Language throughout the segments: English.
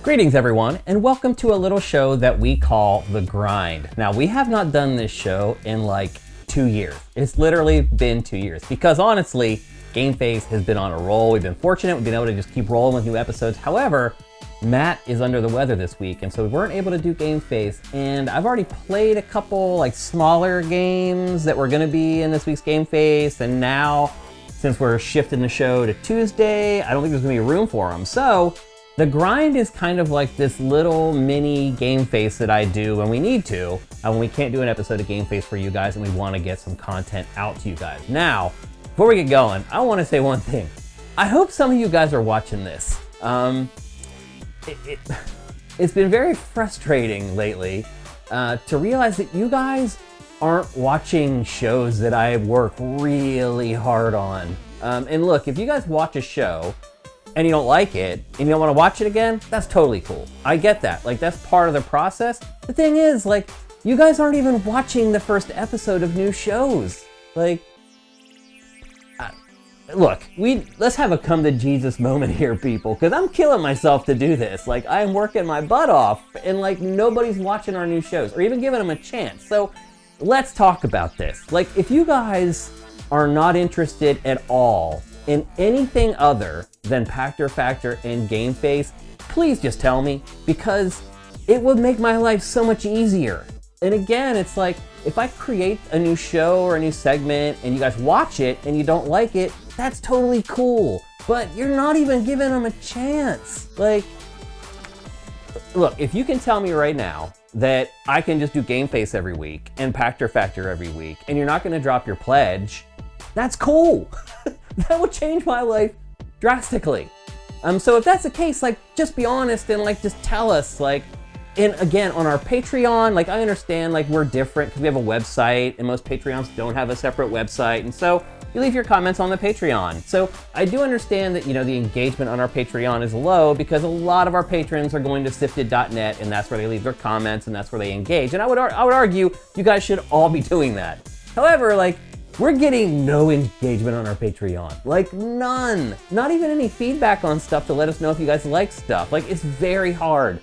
Greetings everyone, and welcome to a little show that we call The Grind. Now, we have not done this show in like 2 years. It's literally been 2 years because honestly, GameFace has been on a roll. We've been fortunate, we've been able to just keep rolling with new episodes. However, Matt is under the weather this week, and so we weren't able to do GameFace, and I've already played a couple like smaller games that were gonna be in this week's GameFace, and now, since we're shifting the show to Tuesday, I don't think there's gonna be room for them. So, The Grind is kind of like this little mini GameFace that I do when we need to, when we can't do an episode of GameFace for you guys and we want to get some content out to you guys. Now, before we get going, I want to say one thing. I hope some of you guys are watching this. It's been very frustrating lately to realize that you guys aren't watching shows that I work really hard on. And look, if you guys watch a show and you don't like it, and you don't want to watch it again, that's totally cool. I get that. Like, that's part of the process. The thing is, like, you guys aren't even watching the first episode of new shows. Like, look, let's have a come to Jesus moment here, people, because I'm killing myself to do this. Like, I'm working my butt off, and, like, nobody's watching our new shows, or even giving them a chance. So, let's talk about this. Like, if you guys are not interested at all in anything other than Pactor Factor and GameFace, please just tell me, because it would make my life so much easier. And again, it's like, if I create a new show or a new segment and you guys watch it and you don't like it, that's totally cool. But you're not even giving them a chance. Like, look, if you can tell me right now that I can just do GameFace every week and Pactor Factor every week, and you're not gonna drop your pledge, that's cool. That would change my life drastically. So if that's the case, like, just be honest and like just tell us. Like, and again, on our Patreon, like, I understand like we're different because we have a website and most Patreons don't have a separate website, and so you leave your comments on the Patreon. So I do understand that, you know, the engagement on our Patreon is low because a lot of our patrons are going to sifted.net, and that's where they leave their comments and that's where they engage. And I would argue you guys should all be doing that. However, like, we're getting no engagement on our Patreon. Like, none. Not even any feedback on stuff to let us know if you guys like stuff. Like, it's very hard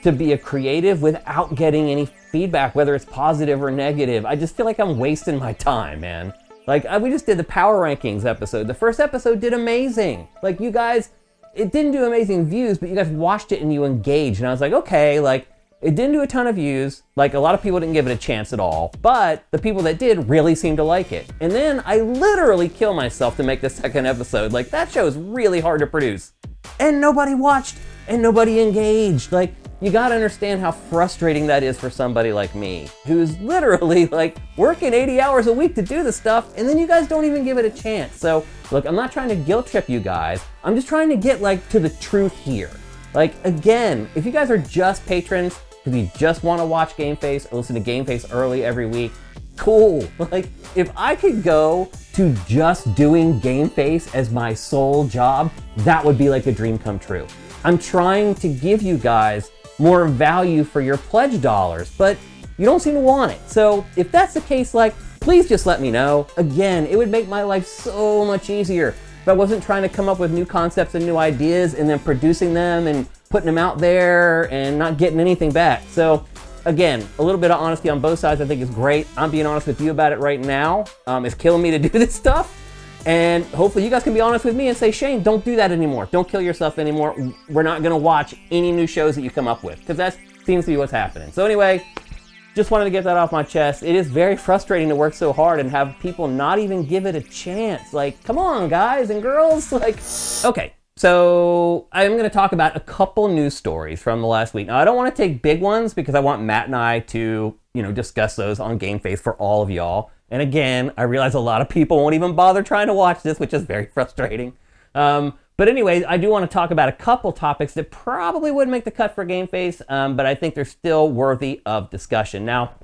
to be a creative without getting any feedback, whether it's positive or negative. I just feel like I'm wasting my time, man. Like, we just did the Power Rankings episode. The first episode did amazing. Like, you guys, it didn't do amazing views, but you guys watched it and you engaged. And I was like, okay, like, it didn't do a ton of views. Like, a lot of people didn't give it a chance at all, but the people that did really seemed to like it. And then I literally kill myself to make the second episode. Like, that show is really hard to produce. And nobody watched and nobody engaged. Like, you gotta understand how frustrating that is for somebody like me, who's literally like working 80 hours a week to do this stuff, and then you guys don't even give it a chance. So look, I'm not trying to guilt trip you guys. I'm just trying to get like to the truth here. Like, again, if you guys are just patrons, because you just want to watch GameFace or listen to GameFace early every week, cool. Like, if I could go to just doing GameFace as my sole job, that would be like a dream come true. I'm trying to give you guys more value for your pledge dollars, but you don't seem to want it. So if that's the case, like, please just let me know. Again, it would make my life so much easier if I wasn't trying to come up with new concepts and new ideas and then producing them and putting them out there and not getting anything back. So again, a little bit of honesty on both sides I think is great. I'm being honest with you about it right now. It's killing me to do this stuff. And hopefully you guys can be honest with me and say, Shane, don't do that anymore. Don't kill yourself anymore. We're not gonna watch any new shows that you come up with, because that seems to be what's happening. So anyway, just wanted to get that off my chest. It is very frustrating to work so hard and have people not even give it a chance. Like, come on, guys and girls. Like, okay. So I'm going to talk about a couple news stories from the last week. Now, I don't want to take big ones because I want Matt and I to, you know, discuss those on GameFace for all of y'all. And again, I realize a lot of people won't even bother trying to watch this, which is very frustrating. But anyway, I do want to talk about a couple topics that probably wouldn't make the cut for GameFace, but I think they're still worthy of discussion. Now,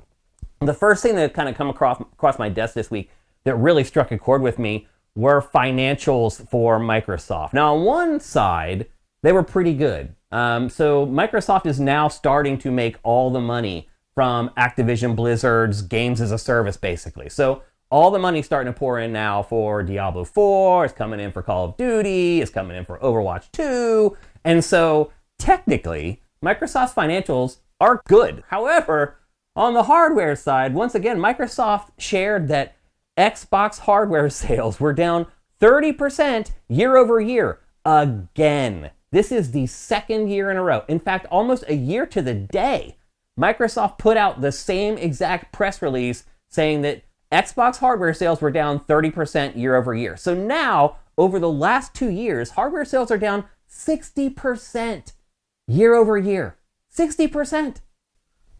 the first thing that kind of come across my desk this week that really struck a chord with me were financials for Microsoft. Now, on one side, they were pretty good. So Microsoft is now starting to make all the money from Activision Blizzard's games as a service, basically. So all the money's starting to pour in now for Diablo 4, it's coming in for Call of Duty, it's coming in for Overwatch 2. And so technically, Microsoft's financials are good. However, on the hardware side, once again, Microsoft shared that Xbox hardware sales were down 30% year over year. Again, this is the second year in a row. In fact, almost a year to the day, Microsoft put out the same exact press release saying that Xbox hardware sales were down 30% year over year. So now, over the last 2 years, hardware sales are down 60% year over year. 60%.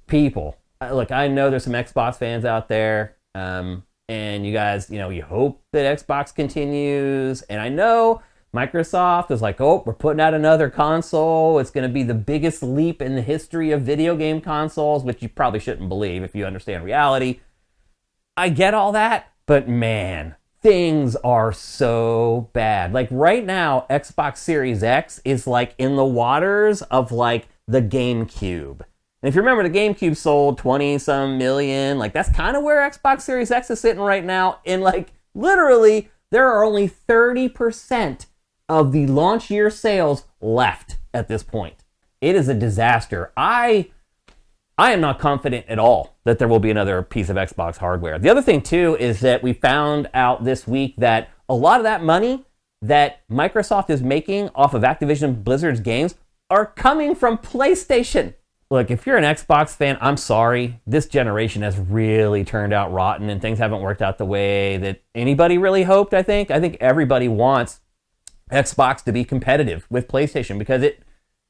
People, look, I know there's some Xbox fans out there, and you guys, you hope that Xbox continues. And I know Microsoft is like, oh, we're putting out another console. It's going to be the biggest leap in the history of video game consoles, which you probably shouldn't believe if you understand reality. I get all that, but man, things are so bad. Like right now, Xbox Series X is like in the waters of like the GameCube. And if you remember, the GameCube sold 20-some million. Like that's kind of where Xbox Series X is sitting right now. And like literally, there are only 30% of the launch year sales left at this point. It is a disaster. I am not confident at all that there will be another piece of Xbox hardware. The other thing too is that we found out this week that a lot of that money that Microsoft is making off of Activision Blizzard's games are coming from PlayStation. Look, if you're an Xbox fan, I'm sorry. This generation has really turned out rotten and things haven't worked out the way that anybody really hoped, I think. I think everybody wants Xbox to be competitive with PlayStation because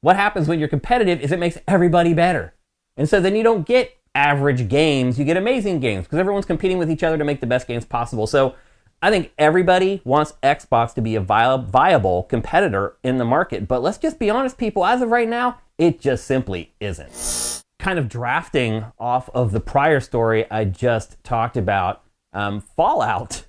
what happens when you're competitive is it makes everybody better. And so then you don't get average games, you get amazing games because everyone's competing with each other to make the best games possible. So I think everybody wants Xbox to be a viable competitor in the market. But let's just be honest, people, as of right now, it just simply isn't. Kind of drafting off of the prior story I just talked about, Fallout.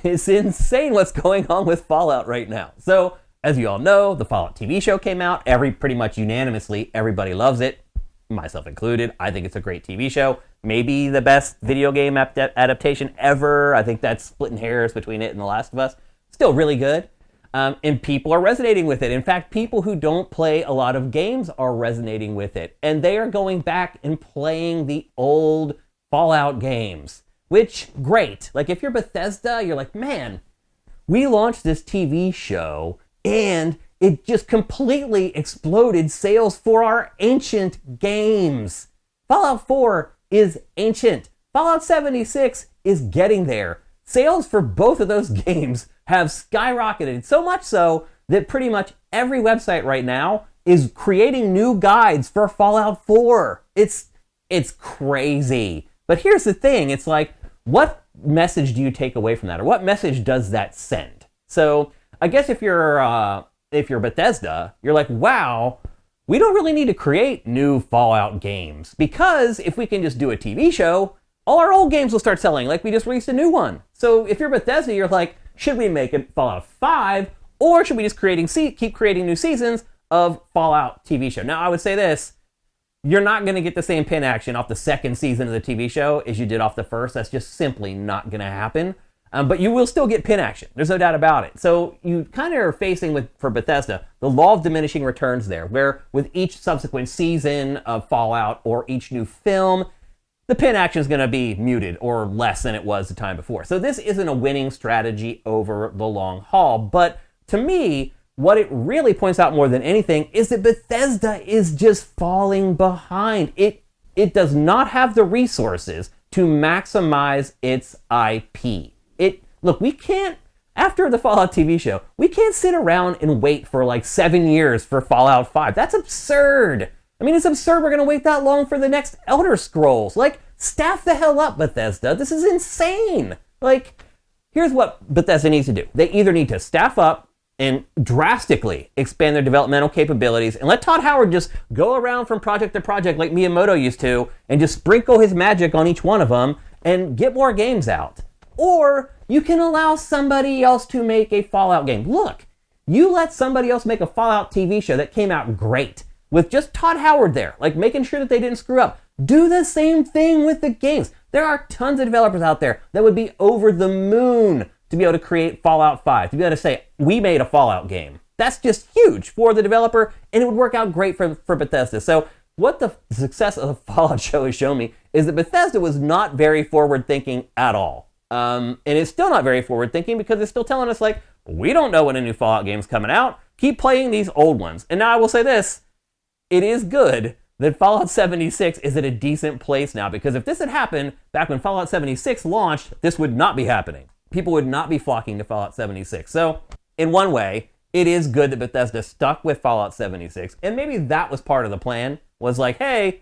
It's insane what's going on with Fallout right now. So, as you all know, the Fallout TV show came out. Pretty much unanimously, everybody loves it, myself included. I think it's a great TV show. Maybe the best video game adaptation ever. I think that's splitting hairs between it and The Last of Us. Still really good. And people are resonating with it. In fact, people who don't play a lot of games are resonating with it. And they are going back and playing the old Fallout games. Which, great. Like, if you're Bethesda, you're like, man, we launched this TV show and it just completely exploded sales for our ancient games. Fallout 4 is ancient. Fallout 76 is getting there. Sales for both of those games have skyrocketed, so much so that pretty much every website right now is creating new guides for Fallout 4. It's crazy. But here's the thing, it's like, what message do you take away from that? Or what message does that send? So I guess if you're Bethesda, you're like, wow, we don't really need to create new Fallout games because if we can just do a TV show, all our old games will start selling like we just released a new one. So if you're Bethesda, you're like, should we make it Fallout 5 or should we just keep creating new seasons of Fallout TV show? Now, I would say this, you're not going to get the same pin action off the second season of the TV show as you did off the first. That's just simply not going to happen. But you will still get pin action. There's no doubt about it. So you kind of are facing for Bethesda, the law of diminishing returns there, where with each subsequent season of Fallout or each new film, the pin action is going to be muted or less than it was the time before. So this isn't a winning strategy over the long haul. But to me, what it really points out more than anything is that Bethesda is just falling behind. It does not have the resources to maximize its IP. Look, we can't, after the Fallout TV show, we can't sit around and wait for like 7 years for Fallout 5. That's absurd. I mean, it's absurd we're going to wait that long for the next Elder Scrolls. Like, staff the hell up, Bethesda. This is insane. Like, here's what Bethesda needs to do. They either need to staff up and drastically expand their developmental capabilities and let Todd Howard just go around from project to project like Miyamoto used to and just sprinkle his magic on each one of them and get more games out. Or you can allow somebody else to make a Fallout game. Look, you let somebody else make a Fallout TV show that came out great with just Todd Howard there, like making sure that they didn't screw up. Do the same thing with the games. There are tons of developers out there that would be over the moon to be able to create Fallout 5, to be able to say, we made a Fallout game. that's just huge for the developer, and it would work out great for Bethesda. So what the success of the Fallout show has shown me is that Bethesda was not very forward-thinking at all. And it's still not very forward-thinking because it's still telling us, like, we don't know when a new Fallout game's coming out. Keep playing these old ones. And now I will say this, it is good that Fallout 76 is at a decent place now, because if this had happened back when Fallout 76 launched, this would not be happening. People would not be flocking to Fallout 76. So, in one way, it is good that Bethesda stuck with Fallout 76, and maybe that was part of the plan, was like, hey,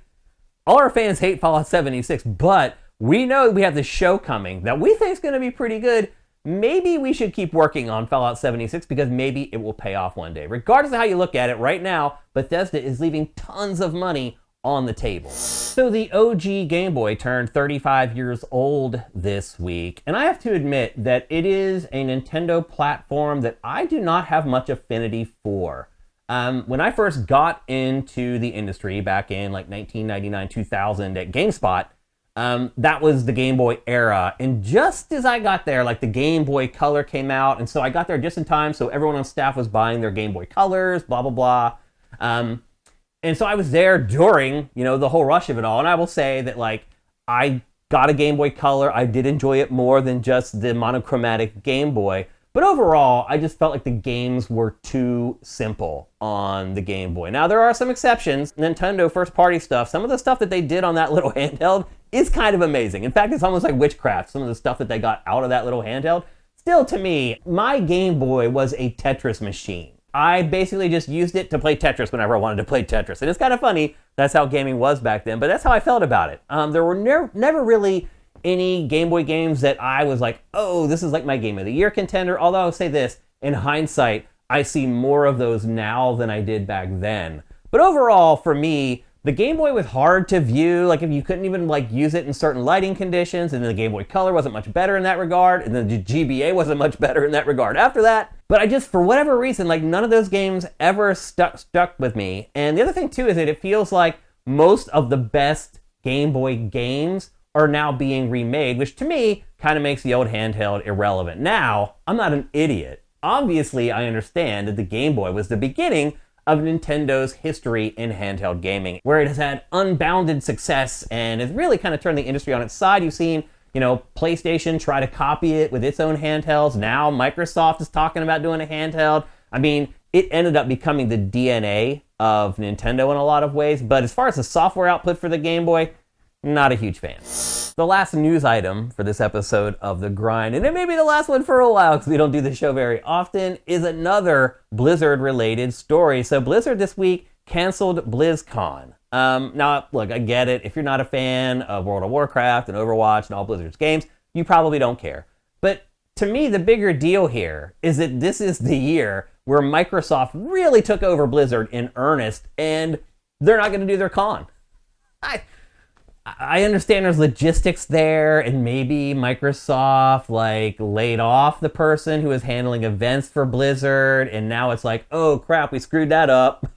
all our fans hate Fallout 76, but we know we have this show coming that we think is going to be pretty good. Maybe we should keep working on Fallout 76 because maybe it will pay off one day. Regardless of how you look at it, right now, Bethesda is leaving tons of money on the table. So the OG Game Boy turned 35 years old this week, and I have to admit that it is a Nintendo platform that I do not have much affinity for. When I first got into the industry back in like 1999, 2000 at GameSpot, that was the Game Boy era, and just as I got there, like the Game Boy Color came out, and so I got there just in time, so everyone on staff was buying their Game Boy Colors, blah, blah, blah. And so I was there during, the whole rush of it all, and I will say that, like, I got a Game Boy Color. I did enjoy it more than just the monochromatic Game Boy, but overall, I just felt like the games were too simple on the Game Boy. Now, there are some exceptions. Nintendo first-party stuff, some of the stuff that they did on that little handheld is kind of amazing. In fact, it's almost like witchcraft, some of the stuff that they got out of that little handheld. Still, to me, my Game Boy was a Tetris machine. I basically just used it to play Tetris whenever I wanted to play Tetris. And it's kind of funny, that's how gaming was back then, but that's how I felt about it. There were never really any Game Boy games that I was like, oh, this is like my Game of the Year contender. Although I'll say this, in hindsight, I see more of those now than I did back then. But overall, for me, the Game Boy was hard to view, like if you couldn't even like use it in certain lighting conditions, and then the Game Boy Color wasn't much better in that regard, and then the GBA wasn't much better in that regard after that. But I just, for whatever reason, like none of those games ever stuck with me. And the other thing too is that it feels like most of the best Game Boy games are now being remade, which to me kind of makes the old handheld irrelevant. Now, I'm not an idiot. Obviously, I understand that the Game Boy was the beginning of Nintendo's history in handheld gaming, where it has had unbounded success and has really kind of turned the industry on its side. You've seen, PlayStation try to copy it with its own handhelds. Now Microsoft is talking about doing a handheld. I mean, it ended up becoming the DNA of Nintendo in a lot of ways, but as far as the software output for the Game Boy, not a huge fan. The last news item for this episode of The Grind, and it may be the last one for a while because we don't do the show very often, is another Blizzard-related story. So Blizzard this week canceled BlizzCon. Now, look, I get it. If you're not a fan of World of Warcraft and Overwatch and all Blizzard's games, you probably don't care. But to me, the bigger deal here is that this is the year where Microsoft really took over Blizzard in earnest, and they're not going to do their con. I understand there's logistics there, and maybe Microsoft laid off the person who was handling events for Blizzard, and now it's like, oh crap, we screwed that up.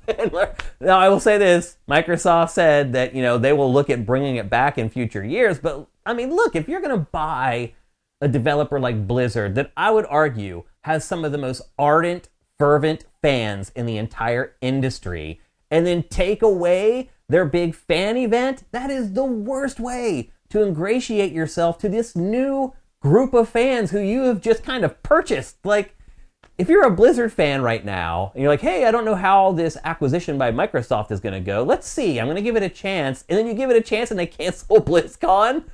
Now I will say this, Microsoft said that, they will look at bringing it back in future years, but I mean, look, if you're going to buy a developer like Blizzard that I would argue has some of the most ardent, fervent fans in the entire industry, and then take away their big fan event, that is the worst way to ingratiate yourself to this new group of fans who you have just kind of purchased. Like, if you're a Blizzard fan right now, and you're like, hey, I don't know how this acquisition by Microsoft is going to go. Let's see, I'm going to give it a chance. And then you give it a chance and they cancel BlizzCon.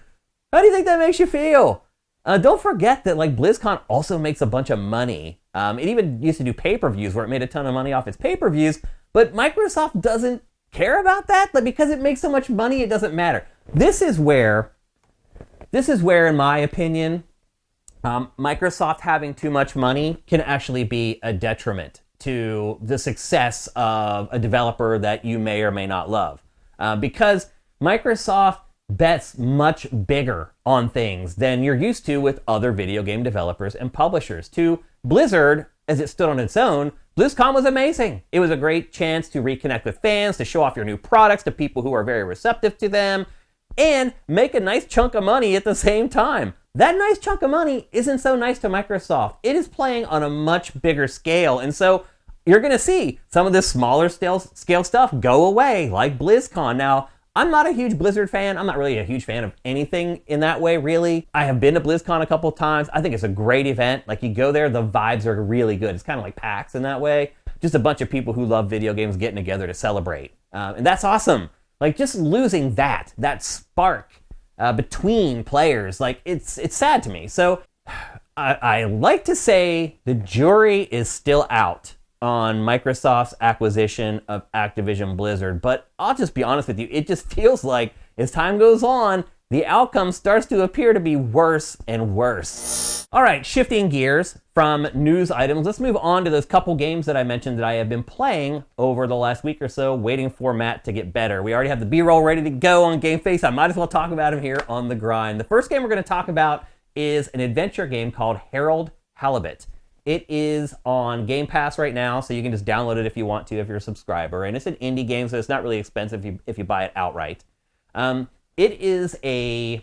How do you think that makes you feel? Don't forget that BlizzCon also makes a bunch of money. It even used to do pay-per-views where it made a ton of money off its pay-per-views, but Microsoft doesn't care about that? Because it makes so much money, it doesn't matter. This is where, in my opinion, Microsoft having too much money can actually be a detriment to the success of a developer that you may or may not love. Because Microsoft bets much bigger on things than you're used to with other video game developers and publishers. To Blizzard, as it stood on its own, BlizzCon was amazing. It was a great chance to reconnect with fans, to show off your new products to people who are very receptive to them, and make a nice chunk of money at the same time. That nice chunk of money isn't so nice to Microsoft. It is playing on a much bigger scale. And so, you're going to see some of this smaller scale stuff go away, like BlizzCon. Now, I'm not a huge Blizzard fan. I'm not really a huge fan of anything in that way, really. I have been to BlizzCon a couple times. I think it's a great event. Like, you go there, the vibes are really good. It's kind of like PAX in that way. Just a bunch of people who love video games getting together to celebrate. And that's awesome. Like, just losing that spark between players, like, it's sad to me. So I like to say the jury is still out on Microsoft's acquisition of Activision Blizzard, but I'll just be honest with you, it just feels like as time goes on, the outcome starts to appear to be worse and worse. All right, shifting gears from news items, let's move on to those couple games that I mentioned that I have been playing over the last week or so, waiting for Matt to get better. We already have the B-roll ready to go on GameFace. I might as well talk about him here on the grind. The first game we're going to talk about is an adventure game called Harold Halibut. It is on Game Pass right now, so you can just download it if you want to, if you're a subscriber. And it's an indie game, so it's not really expensive if you buy it outright. It is I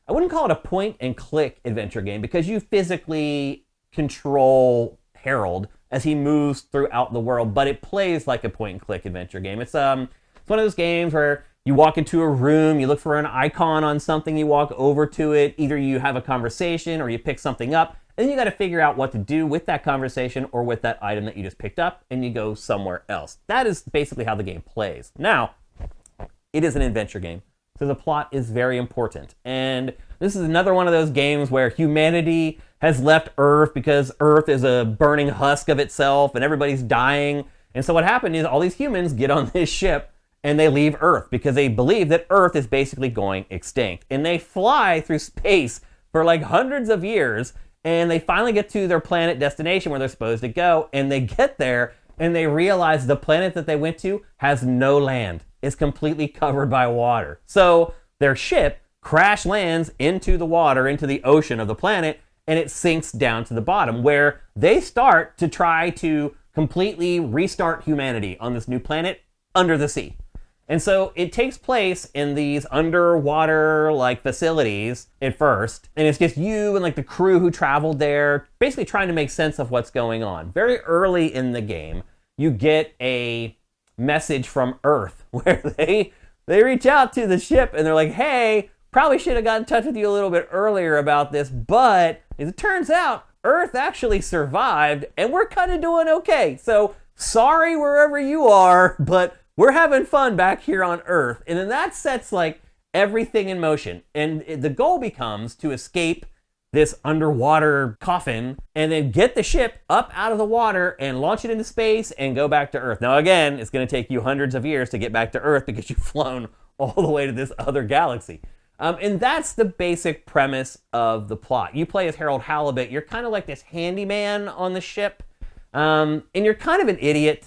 wouldn't call it a point-and-click adventure game, because you physically control Harold as he moves throughout the world, but it plays like a point-and-click adventure game. It's one of those games where you walk into a room, you look for an icon on something, you walk over to it, either you have a conversation or you pick something up, and then you got to figure out what to do with that conversation or with that item that you just picked up, and you go somewhere else. That is basically how the game plays. Now, it is an adventure game, so the plot is very important. And this is another one of those games where humanity has left Earth because Earth is a burning husk of itself, and everybody's dying. And so what happened is all these humans get on this ship, and they leave Earth because they believe that Earth is basically going extinct. And they fly through space for like hundreds of years, and they finally get to their planet destination where they're supposed to go, and they get there, and they realize the planet that they went to has no land. It's completely covered by water. So their ship crash lands into the water, into the ocean of the planet, and it sinks down to the bottom, where they start to try to completely restart humanity on this new planet under the sea. And so it takes place in these underwater facilities at first, and it's just you and like the crew who traveled there, basically trying to make sense of what's going on. Very early in the game, you get a message from Earth where they reach out to the ship and they're like, "Hey, probably should have got in touch with you a little bit earlier about this, but as it turns out, Earth actually survived and we're kind of doing okay. So sorry wherever you are, but we're having fun back here on Earth." And then that sets like everything in motion. And the goal becomes to escape this underwater coffin and then get the ship up out of the water and launch it into space and go back to Earth. Now again, it's going to take you hundreds of years to get back to Earth because you've flown all the way to this other galaxy. And that's the basic premise of the plot. You play as Harold Halibut. You're kind of like this handyman on the ship. And you're kind of an idiot.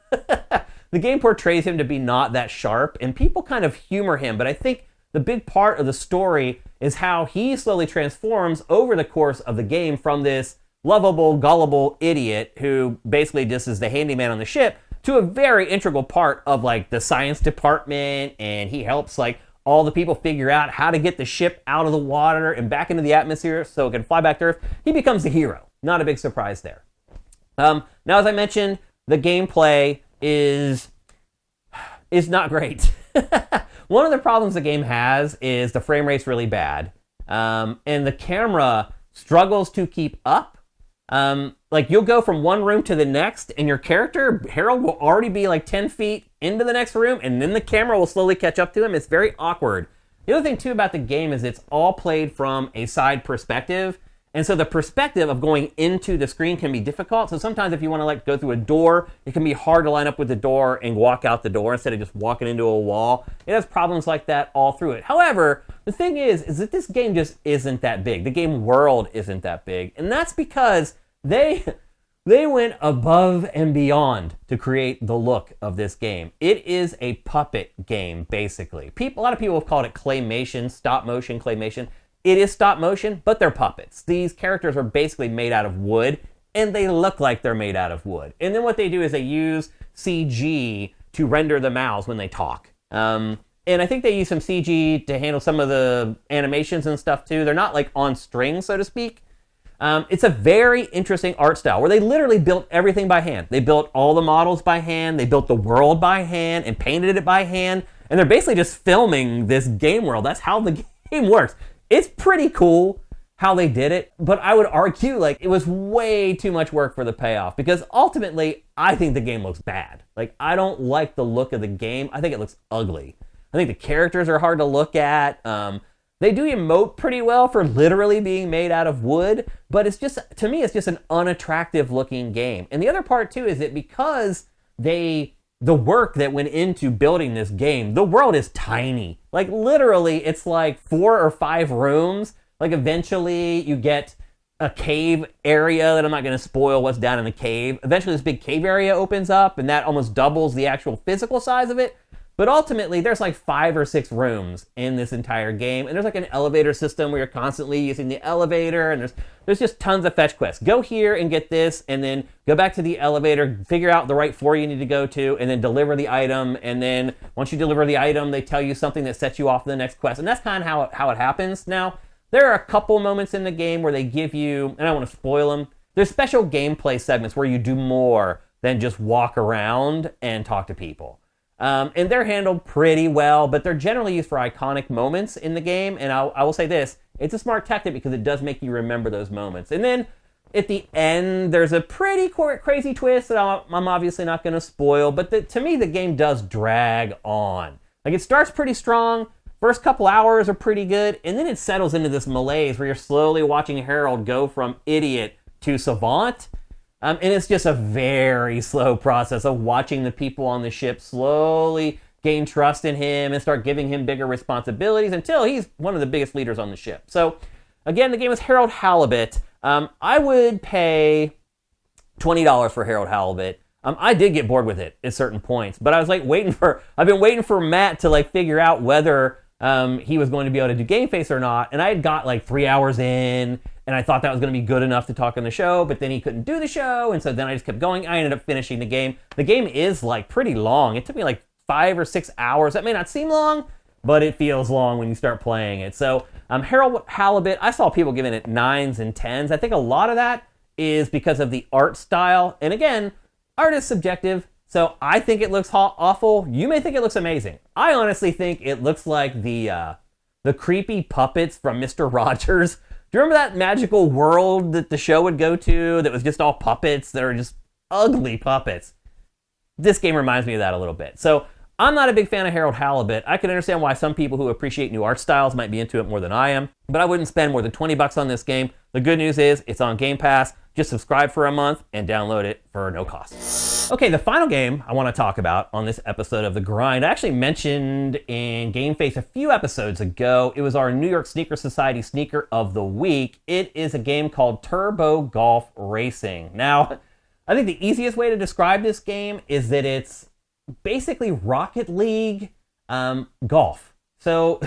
The game portrays him to be not that sharp, and people kind of humor him, but I think the big part of the story is how he slowly transforms over the course of the game from this lovable, gullible idiot who basically just is the handyman on the ship to a very integral part of like the science department, and he helps like all the people figure out how to get the ship out of the water and back into the atmosphere so it can fly back to Earth. He becomes the hero. Not a big surprise there. Now, as I mentioned, the gameplay is not great. One of the problems the game has is the frame rate's really bad. And the camera struggles to keep up. Like you'll go from one room to the next and your character, Harold, will already be like 10 feet into the next room and then the camera will slowly catch up to him. It's very awkward. The other thing too about the game is it's all played from a side perspective. And so the perspective of going into the screen can be difficult. So sometimes if you want to like go through a door, it can be hard to line up with the door and walk out the door instead of just walking into a wall. It has problems like that all through it. However, the thing is that this game just isn't that big. The game world isn't that big. And that's because they went above and beyond to create the look of this game. It is a puppet game, basically. A lot of people have called it claymation, stop motion claymation. It is stop motion, but they're puppets. These characters are basically made out of wood, and they look like they're made out of wood. And then what they do is they use CG to render the mouths when they talk. And I think they use some CG to handle some of the animations and stuff too. They're not like on string, so to speak. It's a very interesting art style where they literally built everything by hand. They built all the models by hand, they built the world by hand and painted it by hand, and they're basically just filming this game world. That's how the game works. It's pretty cool how they did it, but I would argue like it was way too much work for the payoff, because ultimately I think the game looks bad. Like, I don't like the look of the game. I think it looks ugly. I think the characters are hard to look at. They do emote pretty well for literally being made out of wood, but it's just, to me, it's just an unattractive looking game. And the other part too is that because the work that went into building this game, the world is tiny. Like, literally, it's like 4 or 5 rooms. Like, eventually you get a cave area that I'm not going to spoil what's down in the cave. Eventually this big cave area opens up, and that almost doubles the actual physical size of it. But ultimately, there's like 5 or 6 rooms in this entire game, and there's like an elevator system where you're constantly using the elevator, and there's just tons of fetch quests. Go here and get this, and then go back to the elevator, figure out the right floor you need to go to, and then deliver the item, and then once you deliver the item, they tell you something that sets you off to the next quest, and that's kind of how it happens. Now, there are a couple moments in the game where they give you, and I don't want to spoil them, there's special gameplay segments where you do more than just walk around and talk to people. And they're handled pretty well, but they're generally used for iconic moments in the game. And I will say this, it's a smart tactic because it does make you remember those moments. And then at the end, there's a pretty crazy twist that I'm obviously not going to spoil, but to me, the game does drag on. Like, it starts pretty strong, first couple hours are pretty good, and then it settles into this malaise where you're slowly watching Harold go from idiot to savant. And it's just a very slow process of watching the people on the ship slowly gain trust in him and start giving him bigger responsibilities until he's one of the biggest leaders on the ship. So, again, the game is Harold Halibut. I would pay $20 for Harold Halibut. I did get bored with it at certain points, but I was like I've been waiting for Matt to like figure out whether he was going to be able to do GameFace or not, and I had got like 3 hours in, and I thought that was going to be good enough to talk on the show, but then he couldn't do the show, and so then I just kept going. I ended up finishing the game. The game is like pretty long. It took me like 5 or 6 hours. That may not seem long, but it feels long when you start playing it. So Harold Halibut, I saw people giving it 9s and 10s. I think a lot of that is because of the art style, and again, art is subjective. So I think it looks awful. You may think it looks amazing. I honestly think it looks like the creepy puppets from Mr. Rogers. Do you remember that magical world that the show would go to that was just all puppets that are just ugly puppets? This game reminds me of that a little bit. So I'm not a big fan of Harold Halibut. I can understand why some people who appreciate new art styles might be into it more than I am, but I wouldn't spend more than $20 on this game. The good news is it's on Game Pass. Just subscribe for a month and download it for no cost. Okay, the final game I want to talk about on this episode of The Grind, I actually mentioned in GameFace a few episodes ago. It was our New York Sneaker Society Sneaker of the Week. It is a game called Turbo Golf Racing. Now, I think the easiest way to describe this game is that it's basically Rocket League golf. So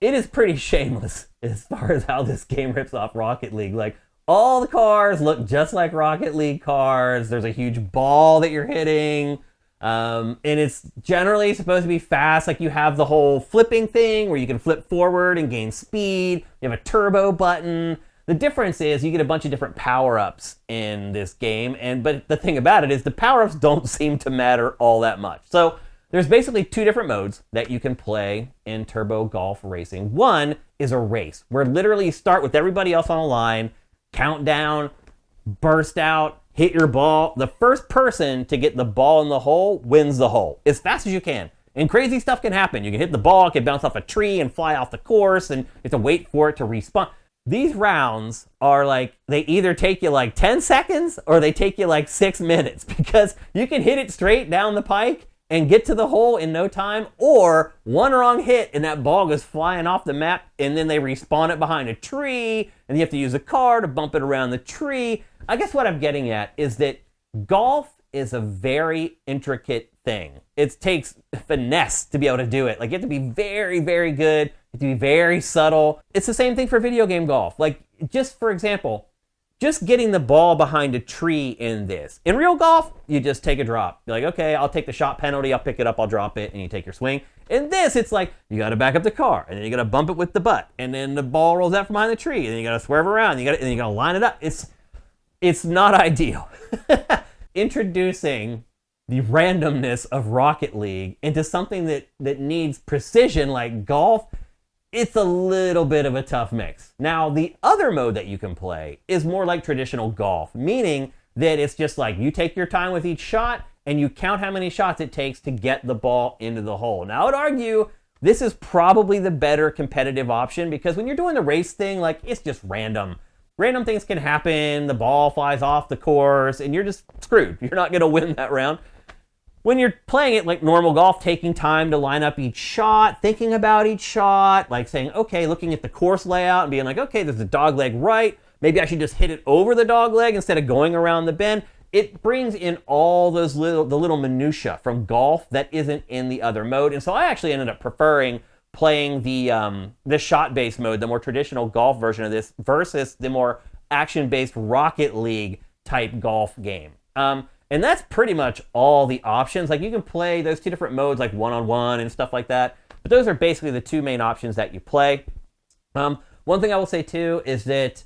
it is pretty shameless as far as how this game rips off Rocket League. Like, all the cars look just like Rocket League cars. There's a huge ball that you're hitting. And it's generally supposed to be fast. Like, you have the whole flipping thing where you can flip forward and gain speed. You have a turbo button. The difference is you get a bunch of different power-ups in this game. But the thing about it is the power-ups don't seem to matter all that much. So there's basically 2 different modes that you can play in Turbo Golf Racing. One is a race where literally you start with everybody else on a line, countdown, burst out, hit your ball. The first person to get the ball in the hole wins the hole as fast as you can. And crazy stuff can happen. You can hit the ball, it can bounce off a tree and fly off the course, and you have to wait for it to respawn. These rounds are like, they either take you like 10 seconds or they take you like 6 minutes, because you can hit it straight down the pike and get to the hole in no time, or one wrong hit and that ball goes flying off the map, and then they respawn it behind a tree, and you have to use a car to bump it around the tree. I guess what I'm getting at is that golf is a very intricate thing. It takes finesse to be able to do it. Like, you have to be very, very good. You have to be very subtle. It's the same thing for video game golf. Like, just for example, just getting the ball behind a tree in this. In real golf, you just take a drop. You're like, okay, I'll take the shot penalty, I'll pick it up, I'll drop it, and you take your swing. In this, it's like, you gotta back up the car, and then you gotta bump it with the butt, and then the ball rolls out from behind the tree, and then you gotta swerve around, and you gotta line it up. It's not ideal. Introducing the randomness of Rocket League into something that needs precision like golf, it's a little bit of a tough mix. Now, the other mode that you can play is more like traditional golf, meaning that it's just like you take your time with each shot and you count how many shots it takes to get the ball into the hole. Now, I would argue this is probably the better competitive option because when you're doing the race thing, like, it's just random. Random things can happen, the ball flies off the course, and you're just screwed. You're not going to win that round. When you're playing it like normal golf, taking time to line up each shot, thinking about each shot, like saying, okay, looking at the course layout and being like, okay, there's a dog leg right. Maybe I should just hit it over the dog leg instead of going around the bend. It brings in all those little minutia from golf that isn't in the other mode. And so I actually ended up preferring playing the shot-based mode, the more traditional golf version of this, versus the more action-based Rocket League type golf game. And that's pretty much all the options. Like, you can play those two different modes, like one-on-one and stuff like that. But those are basically the two main options that you play. One thing I will say, too, is that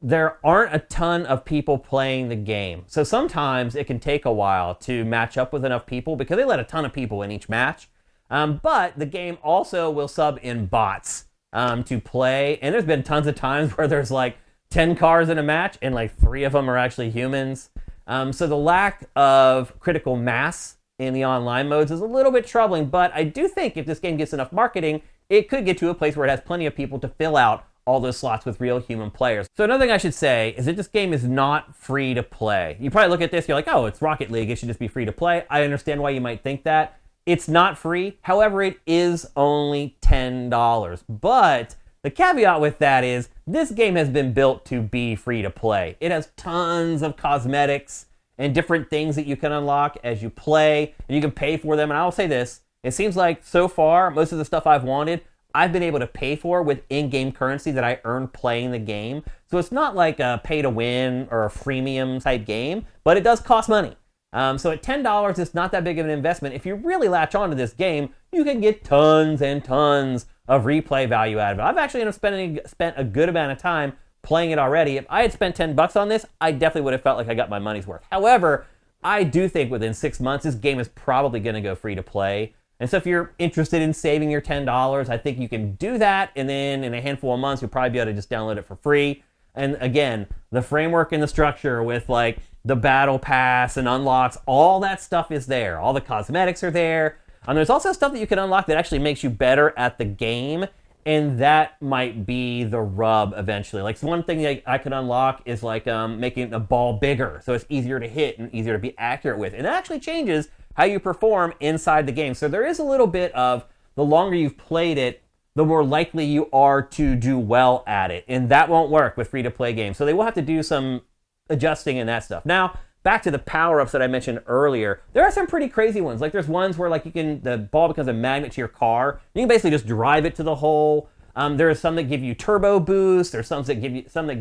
there aren't a ton of people playing the game. So sometimes it can take a while to match up with enough people because they let a ton of people in each match. But the game also will sub in bots to play. And there's been tons of times where there's like 10 cars in a match and like 3 of them are actually humans. So the lack of critical mass in the online modes is a little bit troubling, but I do think if this game gets enough marketing, it could get to a place where it has plenty of people to fill out all those slots with real human players. So another thing I should say is that this game is not free to play. You probably look at this, you're like, oh, it's Rocket League, it should just be free to play. I understand why you might think that. It's not free. However, it is only $10. But the caveat with that is this game has been built to be free to play. It has tons of cosmetics and different things that you can unlock as you play, and you can pay for them. And I will say this, it seems like so far, most of the stuff I've wanted, I've been able to pay for with in-game currency that I earned playing the game. So it's not like a pay-to-win or a freemium type game, but it does cost money. So at $10, it's not that big of an investment. If you really latch onto this game, you can get tons and tons of replay value out of it. I've actually spent a good amount of time playing it already. If I had spent $10 on this, I definitely would have felt like I got my money's worth. However, I do think within 6 months, this game is probably going to go free to play. And so if you're interested in saving your $10, I think you can do that. And then in a handful of months, you'll probably be able to just download it for free. And again, the framework and the structure with like the battle pass and unlocks, all that stuff is there. All the cosmetics are there. And there's also stuff that you can unlock that actually makes you better at the game. And that might be the rub eventually. Like, one thing that I could unlock is like making the ball bigger so it's easier to hit and easier to be accurate with. And that actually changes how you perform inside the game. So there is a little bit of the longer you've played it, the more likely you are to do well at it. And that won't work with free-to-play games. So they will have to do some adjusting in that stuff. Now, back to the power-ups that I mentioned earlier, there are some pretty crazy ones. Like, there's ones where like the ball becomes a magnet to your car. You can basically just drive it to the hole. There are some that give you turbo boost. There's some that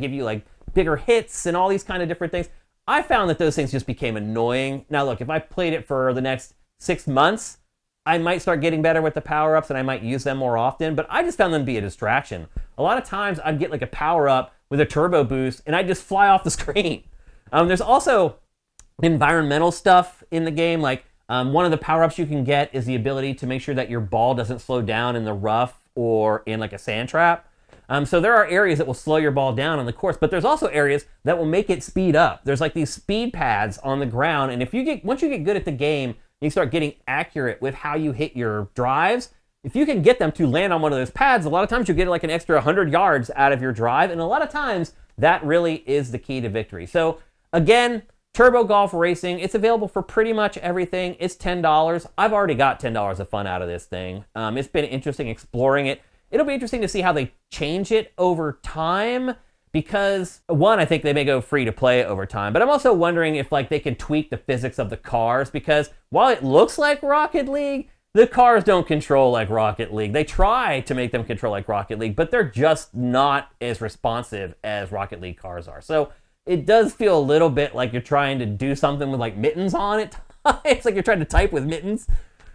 give you like bigger hits and all these kind of different things. I found that those things just became annoying. Now, look, if I played it for the next 6 months, I might start getting better with the power-ups and I might use them more often, but I just found them to be a distraction. A lot of times I'd get like a power-up with a turbo boost and I'd just fly off the screen. There's also environmental stuff in the game. Like one of the power-ups you can get is the ability to make sure that your ball doesn't slow down in the rough or in like a sand trap. So there are areas that will slow your ball down on the course, but there's also areas that will make it speed up. There's like these speed pads on the ground, and once you get good at the game, you start getting accurate with how you hit your drives. If you can get them to land on one of those pads, a lot of times you get like an extra 100 yards out of your drive, and a lot of times that really is the key to victory. So again, Turbo Golf Racing, it's available for pretty much everything. It's $10. I've already got $10 of fun out of this thing. It's been interesting exploring it. It'll be interesting to see how they change it over time because, one, I think they may go free to play over time, but I'm also wondering if like they can tweak the physics of the cars because while it looks like Rocket League, the cars don't control like Rocket League. They try to make them control like Rocket League, but they're just not as responsive as Rocket League cars are. So it does feel a little bit like you're trying to do something with like mittens on it. It's like you're trying to type with mittens.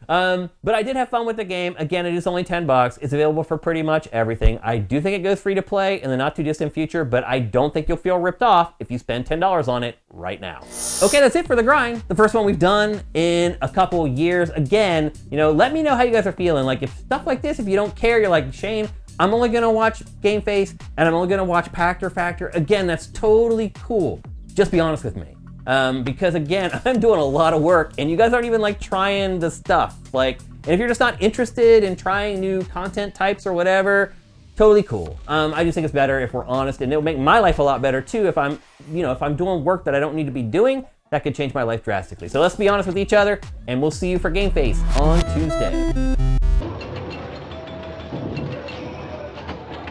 But I did have fun with the game. Again, it is only $10. It's available for pretty much everything. I do think it goes free to play in the not too distant future, but I don't think you'll feel ripped off if you spend $10 on it right now. Okay, that's it for the grind. The first one we've done in a couple years. Again, let me know how you guys are feeling. Like if stuff like this, if you don't care, you're like, Shane, I'm only gonna watch GameFace and I'm only gonna watch Pact or Factor. Again, that's totally cool. Just be honest with me. Because again, I'm doing a lot of work and you guys aren't even like trying the stuff. Like, and if you're just not interested in trying new content types or whatever, totally cool. I just think it's better if we're honest, and it'll make my life a lot better too if I'm doing work that I don't need to be doing. That could change my life drastically. So let's be honest with each other, and we'll see you for GameFace on Tuesday.